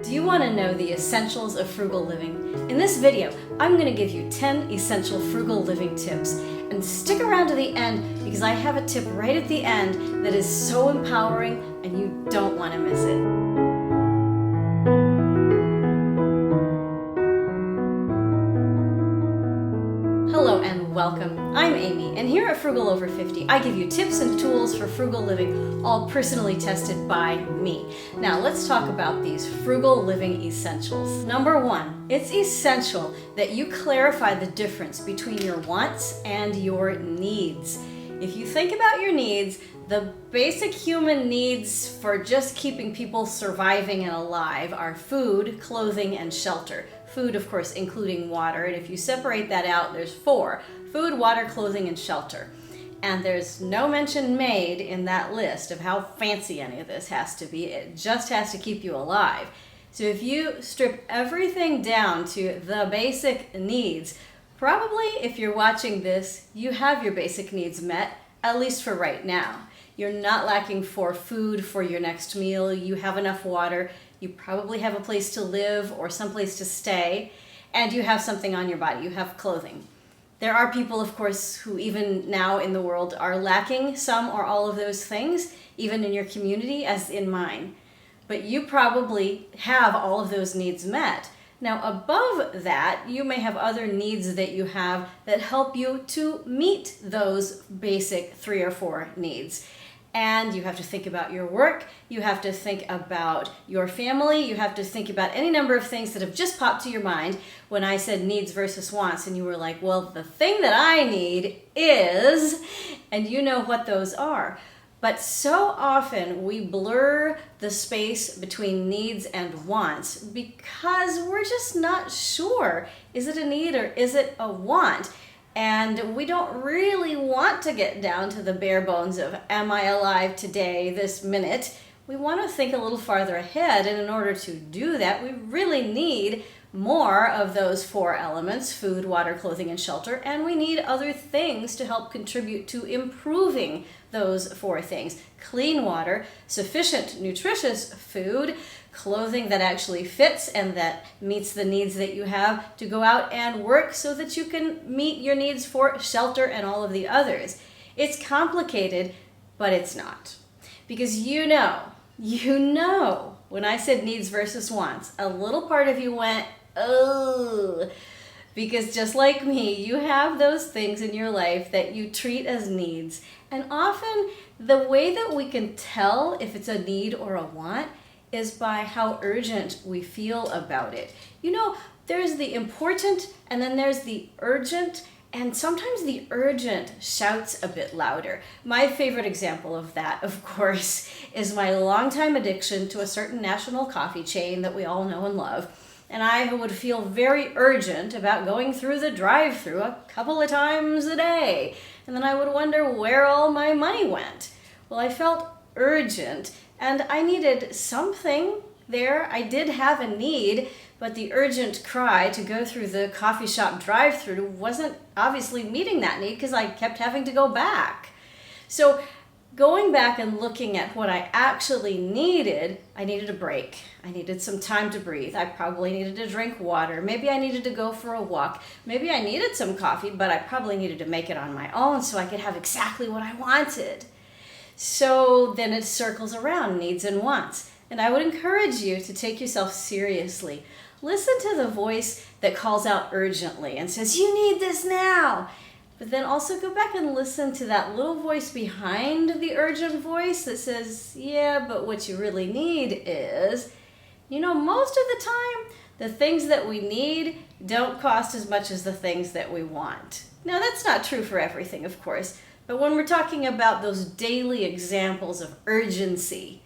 Do you want to know the essentials of frugal living? In this video, I'm going to give you 10 essential frugal living tips. And stick around to the end because I have a tip right at the end that is so empowering and you don't want to miss it. Hello and welcome. I'm Amy, and here at Frugal Over 50, I give you tips and tools for frugal living, all personally tested by me. Now let's talk about these frugal living essentials. Number one, it's essential that you clarify the difference between your wants and your needs. If you think about your needs, the basic human needs for just keeping people surviving and alive are food, clothing, and shelter. Food, of course, including water, and if you separate that out, there's four: food, water, clothing, and shelter. And there's no mention made in that list of how fancy any of this has to be. It just has to keep you alive. So if you strip everything down to the basic needs, probably if you're watching this, you have your basic needs met, at least for right now. You're not lacking for food for your next meal, you have enough water, you probably have a place to live or someplace to stay, and you have something on your body, you have clothing. There are people, of course, who even now in the world are lacking some or all of those things, even in your community, as in mine. But you probably have all of those needs met. Now, above that, you may have other needs that you have that help you to meet those basic 3 or 4 needs. And you have to think about your work, you have to think about your family, you have to think about any number of things that have just popped to your mind when I said needs versus wants, and you were like, well, the thing that I need is, and you know what those are. But so often we blur the space between needs and wants because we're just not sure. Is it a need or is it a want? And we don't really want to get down to the bare bones of, am I alive today, this minute? We want to think a little farther ahead, and in order to do that, we really need more of those 4 elements: food, water, clothing, and shelter, and we need other things to help contribute to improving those 4 things: clean water, sufficient nutritious food, clothing that actually fits and that meets the needs that you have to go out and work so that you can meet your needs for shelter and all of the others. It's complicated, but it's not. Because you know, when I said needs versus wants, a little part of you went, oh, because just like me, you have those things in your life that you treat as needs. And often the way that we can tell if it's a need or a want is by how urgent we feel about it. You know, there's the important and then there's the urgent, and sometimes the urgent shouts a bit louder. My favorite example of that, of course, is my longtime addiction to a certain national coffee chain that we all know and love. And I would feel very urgent about going through the drive-thru a couple of times a day. And then I would wonder where all my money went. Well, I felt urgent and I needed something there. I did have a need, but the urgent cry to go through the coffee shop drive-thru wasn't obviously meeting that need because I kept having to go back. So going back and looking at what I actually needed, I needed a break. I needed some time to breathe. I probably needed to drink water. Maybe I needed to go for a walk. Maybe I needed some coffee, but I probably needed to make it on my own so I could have exactly what I wanted. So then it circles around needs and wants. And I would encourage you to take yourself seriously. Listen to the voice that calls out urgently and says, you need this now. But then also go back and listen to that little voice behind the urgent voice that says, yeah, but what you really need is, you know, most of the time, the things that we need don't cost as much as the things that we want. Now, that's not true for everything, of course, but when we're talking about those daily examples of urgency,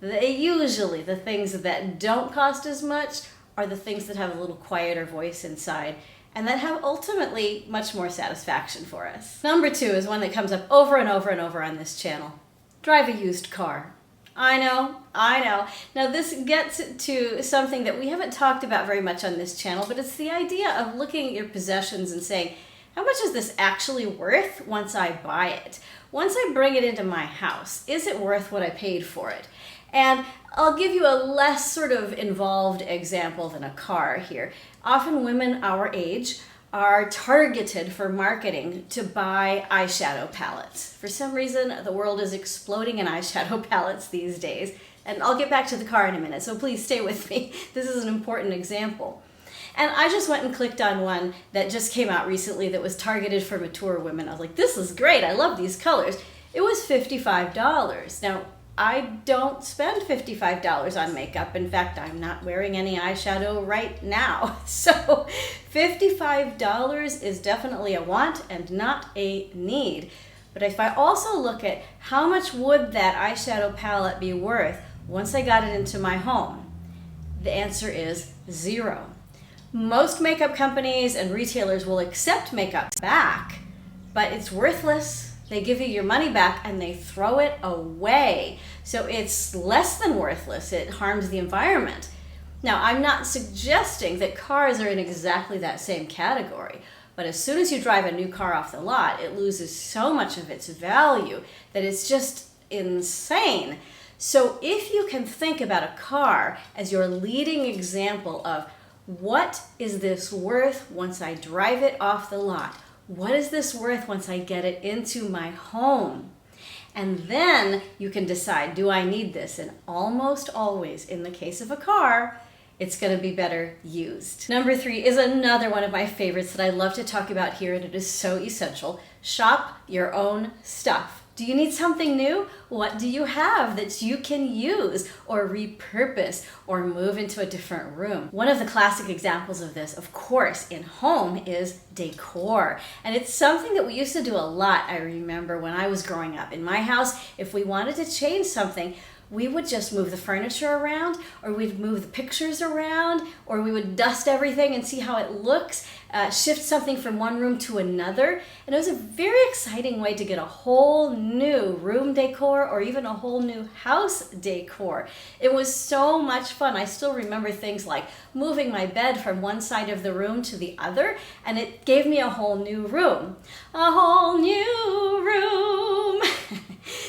usually the things that don't cost as much are the things that have a little quieter voice inside and that have ultimately much more satisfaction for us. Number 2 is one that comes up over and over and over on this channel. Drive a used car. I know. Now this gets to something that we haven't talked about very much on this channel, but it's the idea of looking at your possessions and saying, how much is this actually worth once I buy it? Once I bring it into my house, is it worth what I paid for it? And I'll give you a less sort of involved example than a car here. Often women our age are targeted for marketing to buy eyeshadow palettes. For some reason, the world is exploding in eyeshadow palettes these days. And I'll get back to the car in a minute, so please stay with me. This is an important example. And I just went and clicked on one that just came out recently that was targeted for mature women. I was like, this is great, I love these colors. It was $55. Now, I don't spend $55 on makeup. In fact, I'm not wearing any eyeshadow right now. So $55 is definitely a want and not a need. But if I also look at how much would that eyeshadow palette be worth once I got it into my home, the answer is zero. Most makeup companies and retailers will accept makeup back, but it's worthless. They give you your money back and they throw it away. So it's less than worthless. It harms the environment. Now, I'm not suggesting that cars are in exactly that same category, but as soon as you drive a new car off the lot, it loses so much of its value that it's just insane. So if you can think about a car as your leading example of what is this worth once I drive it off the lot? What is this worth once I get it into my home? And then you can decide, do I need this? And almost always, in the case of a car, it's going to be better used. Number 3 is another one of my favorites that I love to talk about here, and it is so essential. Shop your own stuff. Do you need something new? What do you have that you can use or repurpose or move into a different room? One of the classic examples of this, of course, in home is decor. And it's something that we used to do a lot, I remember, when I was growing up. In my house, if we wanted to change something, we would just move the furniture around, or we'd move the pictures around, or we would dust everything and see how it looks, shift something from one room to another. And it was a very exciting way to get a whole new room decor or even a whole new house decor. It was so much fun. I still remember things like moving my bed from one side of the room to the other, and it gave me a whole new room. A whole new room.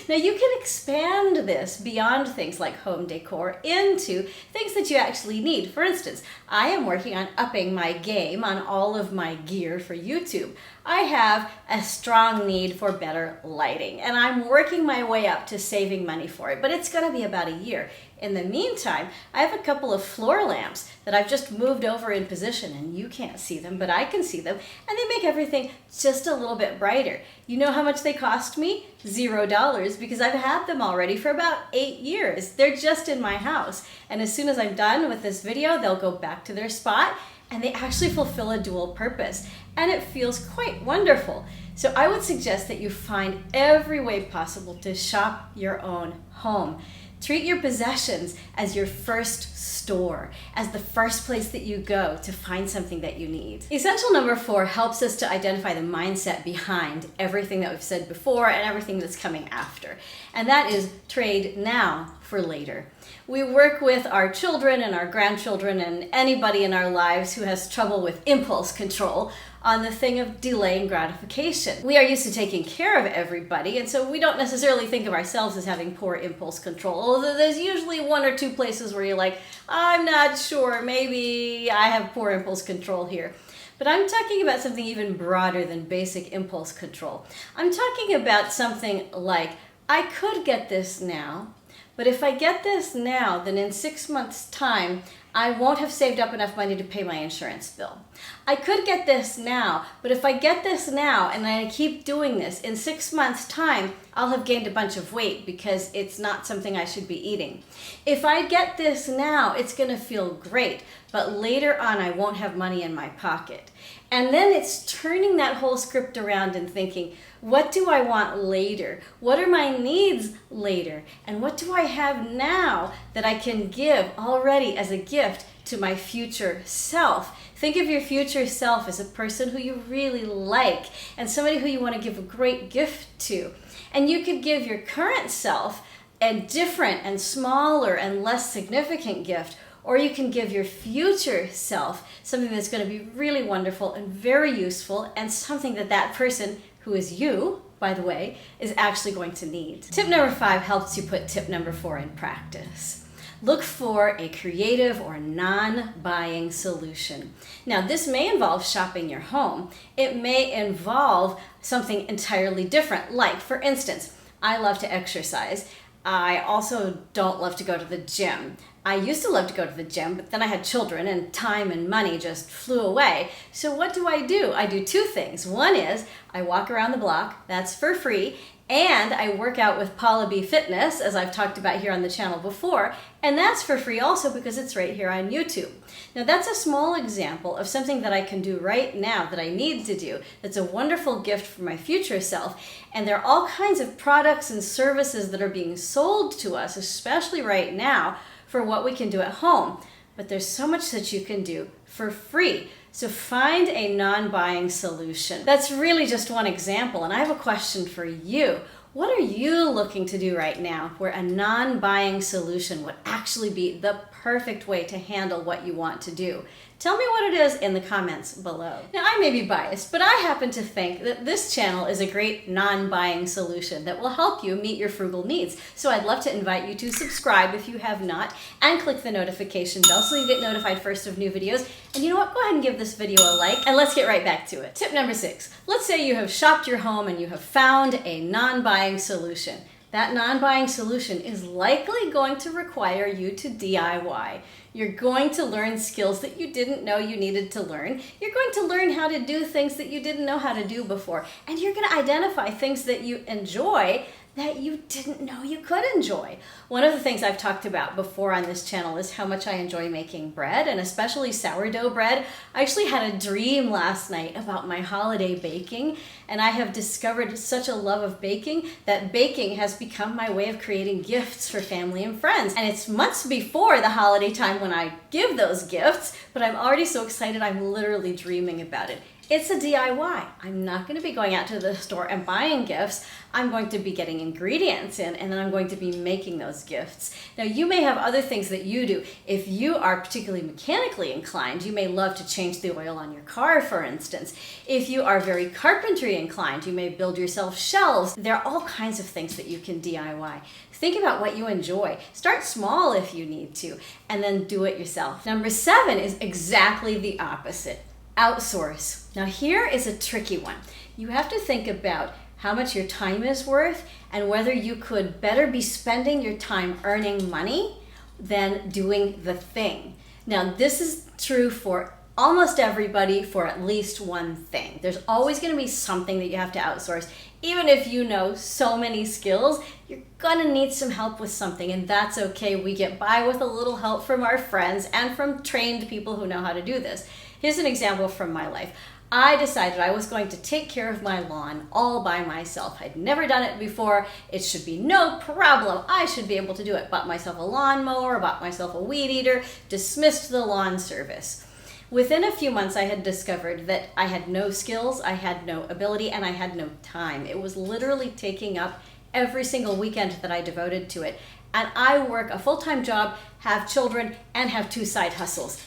Now you can expand this beyond things like home decor into things that you actually need. For instance, I am working on upping my game on all of my gear for YouTube. I have a strong need for better lighting, and I'm working my way up to saving money for it, but it's going to be about a year. In the meantime, I have a couple of floor lamps that I've just moved over in position, and you can't see them, but I can see them, and they make everything just a little bit brighter. You know how much they cost me? $0, because I've had them already for about 8 years. They're just in my house, and as soon as I'm done with this video, they'll go back to their spot, and they actually fulfill a dual purpose, and it feels quite wonderful. So I would suggest that you find every way possible to shop your own home. Treat your possessions as your first store, as the first place that you go to find something that you need. Essential number 4 helps us to identify the mindset behind everything that we've said before and everything that's coming after. And that is trade now for later. We work with our children and our grandchildren and anybody in our lives who has trouble with impulse control on the thing of delaying gratification. We are used to taking care of everybody, and so we don't necessarily think of ourselves as having poor impulse control, although there's usually 1 or 2 places where you're like, I'm not sure, maybe I have poor impulse control here. But I'm talking about something even broader than basic impulse control. I'm talking about something like, I could get this now, but if I get this now, then in 6 months' time, I won't have saved up enough money to pay my insurance bill. I could get this now, but if I get this now and I keep doing this, in 6 months' time, I'll have gained a bunch of weight because it's not something I should be eating. If I get this now, it's going to feel great, but later on I won't have money in my pocket. And then it's turning that whole script around and thinking, what do I want later? What are my needs later? And what do I have now that I can give already as a gift to my future self? Think of your future self as a person who you really like and somebody who you want to give a great gift to. And you could give your current self a different and smaller and less significant gift, or you can give your future self something that's going to be really wonderful and very useful, and something that that person who is you by the way, is actually going to need. Tip number 5 helps you put tip number 4 in practice. Look for a creative or non-buying solution. Now, this may involve shopping your home. It may involve something entirely different. Like, for instance, I love to exercise. I also don't love to go to the gym. I used to love to go to the gym, but then I had children and time and money just flew away. So what do? I do 2 things. One is I walk around the block, that's for free, and I work out with Paula B Fitness, as I've talked about here on the channel before, and that's for free also because it's right here on YouTube. Now that's a small example of something that I can do right now that I need to do. That's a wonderful gift for my future self. And there are all kinds of products and services that are being sold to us, especially right now, for what we can do at home. But there's so much that you can do for free. So find a non-buying solution. That's really just one example, and I have a question for you. What are you looking to do right now where a non-buying solution would actually be the perfect way to handle what you want to do? Tell me what it is in the comments below. Now, I may be biased, but I happen to think that this channel is a great non-buying solution that will help you meet your frugal needs. So I'd love to invite you to subscribe if you have not, and click the notification bell so you get notified first of new videos. And you know what? Go ahead and give this video a like, and let's get right back to it. Tip number 6. Let's say you have shopped your home and you have found a non-buying solution. That non-buying solution is likely going to require you to DIY. You're going to learn skills that you didn't know you needed to learn. You're going to learn how to do things that you didn't know how to do before. And you're going to identify things that you enjoy that you didn't know you could enjoy. One of the things I've talked about before on this channel is how much I enjoy making bread, and especially sourdough bread. I actually had a dream last night about my holiday baking, and I have discovered such a love of baking that baking has become my way of creating gifts for family and friends. And it's months before the holiday time when I give those gifts, but I'm already so excited I'm literally dreaming about it. It's a DIY. I'm not going to be going out to the store and buying gifts. I'm going to be getting ingredients in, and then I'm going to be making those gifts. Now, you may have other things that you do. If you are particularly mechanically inclined, you may love to change the oil on your car, for instance. If you are very carpentry inclined, you may build yourself shelves. There are all kinds of things that you can DIY. Think about what you enjoy. Start small if you need to, and then do it yourself. Number 7 is exactly the opposite. Outsource. Now here is a tricky one. You have to think about how much your time is worth and whether you could better be spending your time earning money than doing the thing. Now this is true for almost everybody for at least one thing. There's always going to be something that you have to outsource. Even if you know so many skills, you're going to need some help with something, and that's okay. We get by with a little help from our friends and from trained people who know how to do this. Here's an example from my life. I decided I was going to take care of my lawn all by myself. I'd never done it before. It should be no problem. I should be able to do it. Bought myself a lawnmower, bought myself a weed eater, dismissed the lawn service. Within a few months, I had discovered that I had no skills, I had no ability, and I had no time. It was literally taking up every single weekend that I devoted to it. And I work a full-time job, have children, and have 2 side hustles.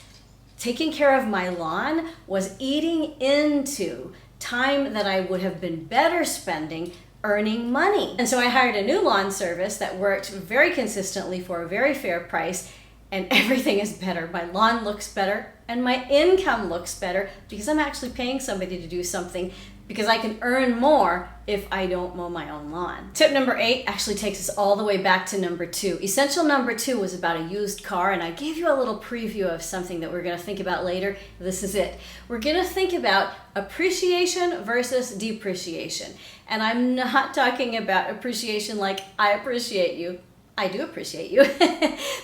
Taking care of my lawn was eating into time that I would have been better spending earning money. And so I hired a new lawn service that worked very consistently for a very fair price, and everything is better. My lawn looks better and my income looks better because I'm actually paying somebody to do something, because I can earn more if I don't mow my own lawn. Tip number 8 actually takes us all the way back to number 2. Essential number 2 was about a used car, and I gave you a little preview of something that we're going to think about later. This is it. We're going to think about appreciation versus depreciation. And I'm not talking about appreciation like I appreciate you. I do appreciate you,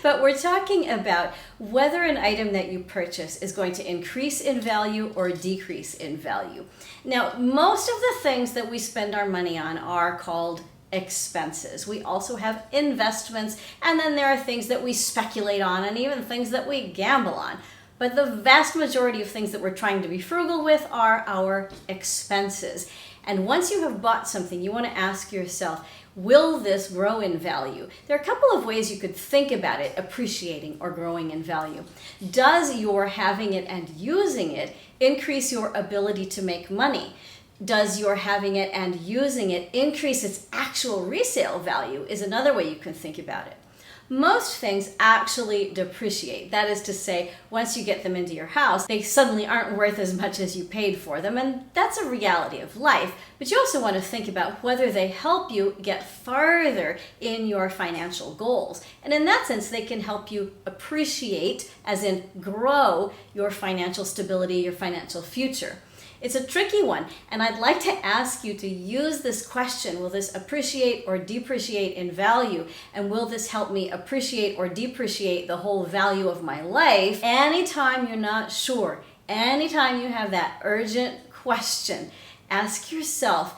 but we're talking about whether an item that you purchase is going to increase in value or decrease in value. Now, most of the things that we spend our money on are called expenses. We also have investments, and then there are things that we speculate on, and even things that we gamble on. But the vast majority of things that we're trying to be frugal with are our expenses. And once you have bought something, you want to ask yourself, will this grow in value? There are a couple of ways you could think about it appreciating or growing in value. Does your having it and using it increase your ability to make money? Does your having it and using it increase its actual resale value is another way you can think about it. Most things actually depreciate. That is to say, once you get them into your house, they suddenly aren't worth as much as you paid for them, and that's a reality of life. But you also want to think about whether they help you get farther in your financial goals. And in that sense, they can help you appreciate, as in grow, your financial stability, your financial future. It's a tricky one, and I'd like to ask you to use this question: will this appreciate or depreciate in value? And will this help me appreciate or depreciate the whole value of my life? Anytime you're not sure, anytime you have that urgent question, ask yourself,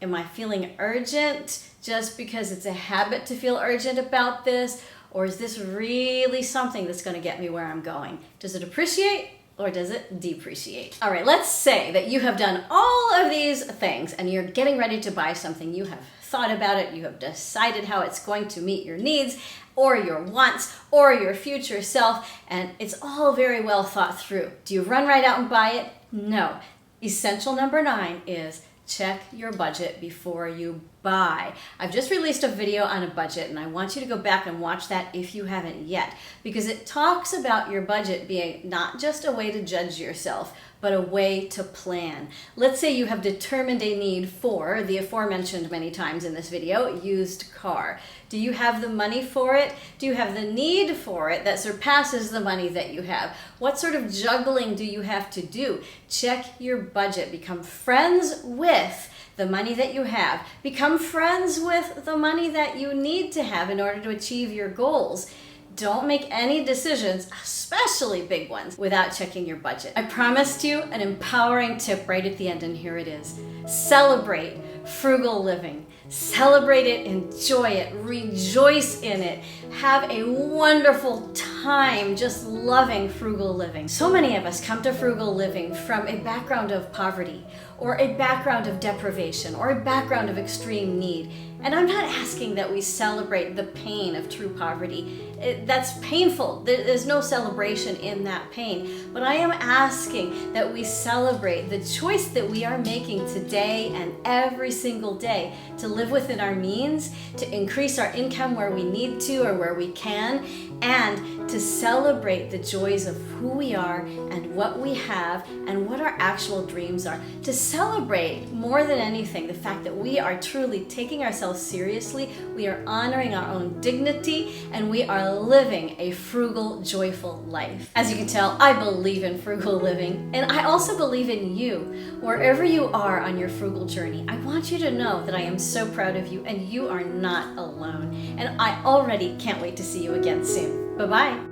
am I feeling urgent just because it's a habit to feel urgent about this? Or is this really something that's going to get me where I'm going? Does it appreciate? Or does it depreciate? All right, let's say that you have done all of these things and you're getting ready to buy something. You have thought about it, you have decided how it's going to meet your needs or your wants or your future self, and it's all very well thought through. Do you run right out and buy it? No. Essential number 9 is check your budget before you buy. I've just released a video on a budget, and I want you to go back and watch that if you haven't yet, because it talks about your budget being not just a way to judge yourself, but a way to plan. Let's say you have determined a need for the aforementioned many times in this video, used car. Do you have the money for it? Do you have the need for it that surpasses the money that you have? What sort of juggling do you have to do? Check your budget. Become friends with the money that you have. Become friends with the money that you need to have in order to achieve your goals. Don't make any decisions, especially big ones, without checking your budget. I promised you an empowering tip right at the end, and here it is. Celebrate frugal living. Celebrate it, enjoy it, rejoice in it. Have a wonderful time just loving frugal living. So many of us come to frugal living from a background of poverty, or a background of deprivation, or a background of extreme need. And I'm not asking that we celebrate the pain of true poverty. That's painful. There's no celebration in that pain. But I am asking that we celebrate the choice that we are making today and every single day to live within our means, to increase our income where we need to or where we can, and to celebrate the joys of who we are and what we have and what our actual dreams are. To celebrate more than anything the fact that we are truly taking ourselves seriously, we are honoring our own dignity, and we are living a frugal, joyful life. As you can tell, I believe in frugal living, and I also believe in you. Wherever you are on your frugal journey, I want you to know that I am so proud of you, and you are not alone. And I already can't wait to see you again soon. Bye-bye.